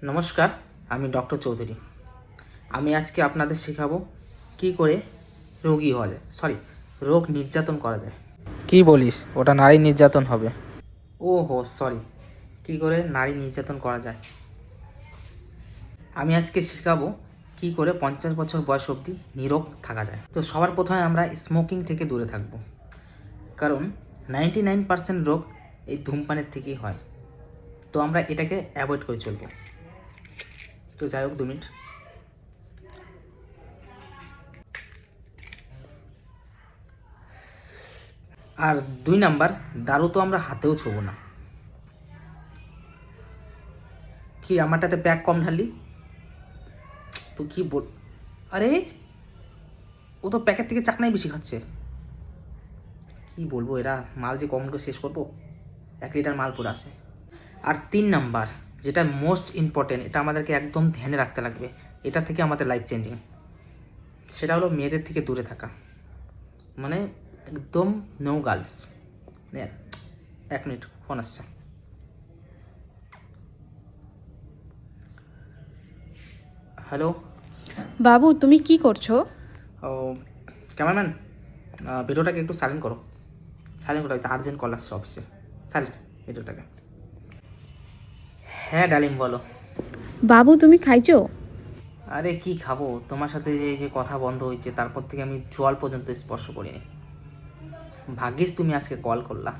নমস্কার, আমি ডক্টর চৌধুরী। আমি আজকে আপনাদের শেখাবো কি করে রোগী হওয়া যায়, রোগ নির্যাতন করা যায়। কি বলিস? ওটা নারী নির্যাতন হবে। ও হো সরি, কী করে নারী নির্যাতন করা যায়। আমি আজকে শেখাবো কি করে 50 বছর বয়স অবধি নিরোগ থাকা যায়। তো সবার প্রথমে আমরা স্মোকিং থেকে দূরে থাকবো, কারণ 99% রোগ এই ধূমপানের থেকেই হয়। তো আমরা এটাকে অ্যাভয়েড করে চলবো। তো যাই হোক 2 মিনিট। আর 2 নাম্বার, দারু তো আমরা হাতেও ছোবো না। কি আমারটাতে প্যাক কম ঢাললি তো কি বল, আরে ও তো প্যাকেট থেকে চাকনাই বেশি খাচ্ছে। কি বলবো, এরা মাল যে কমন করে শেষ করবো, 1 লিটার মাল পুরো আসে। আর 3 নাম্বার, যেটা মোস্ট ইম্পর্টেন্ট, এটা আমাদেরকে একদম ধ্যানে রাখতে লাগবে, এটা থেকে আমাদের লাইফ চেঞ্জিং, সেটা হলো মেয়েদের থেকে দূরে থাকা। মানে একদম নো গার্লস। 1 মিনিট, ফোন আসছে। হ্যালো। বাবু, তুমি কি করছো? ও ক্যামেরাম্যান, ভিডিওটাকে একটু সাইলেন্ট করো। সাইলেন্ট করো, আর্জেন্ট কল আসছে অফিসে। সাইলেন্ট ভিডিওটাকে। হ্যাঁ ডালিম, বলো। বাবু, তুমি খাইছো? আরে কি খাবো, তোমার সাথে যে এই যে কথা বন্ধ হয়েছে তারপর থেকে আমি জল পর্যন্ত স্পর্শ করিনি। ভাগ্যিস তুমি আজকে কল করলা,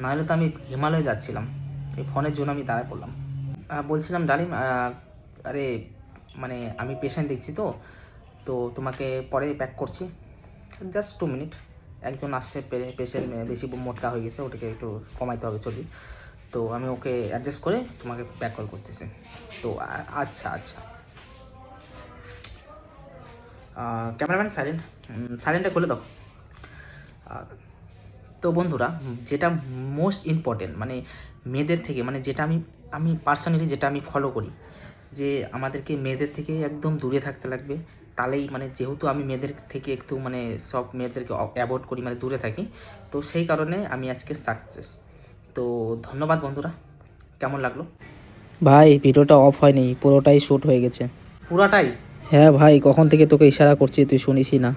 নাহলে তো আমি হিমালয়ে যাচ্ছিলাম। এই ফোনের জন্য আমি দাঁড়ায় পড়লাম। বলছিলাম ডালিম, আরে মানে আমি পেশেন্ট দেখছি, তো তো তোমাকে পরে প্যাক করছি। Just 2 minute. একজন আসছে, পেশেন্ট বেশি মোটা হয়ে গেছে, ওটাকে একটু কমাইতে হবে চলি। তো আমি ওকে অ্যাডজাস্ট করে তোমাকে প্যাক কল করতেছি। তো আচ্ছা আচ্ছা। ক্যামেরাম্যান সাইলেন্ট, সাইলেন্টটা খুলে দাও। তো বন্ধুরা, যেটা মোস্ট ইম্পর্টেন্ট মানে মেয়েদের থেকে, মানে যেটা আমি আমি পার্সোনালি যেটা আমি ফলো করি, যে আমাদেরকে মেয়েদের থেকে একদম দূরে থাকতে লাগবে। তাহলেই মানে যেহেতু আমি মেয়েদের থেকে একটু মানে সব মেয়েদেরকে অ্যাভয়েড করি, মানে দূরে থাকি, তো সেই কারণে আমি আজকে সাকসেস। তো ধন্যবাদ বন্ধুরা, কেমন লাগলো? ভাই, ভিডিওটা অফ হয়নি, পুরোটাই শ্যুট হয়ে গেছে। পুরাটাই? হ্যাঁ ভাই, কখন থেকে তোকে ইশারা করছি, তুই শুনিসই না।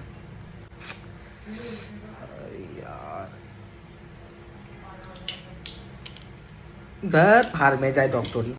ধ্যাৎ, হার মে যায় ডক্টরি।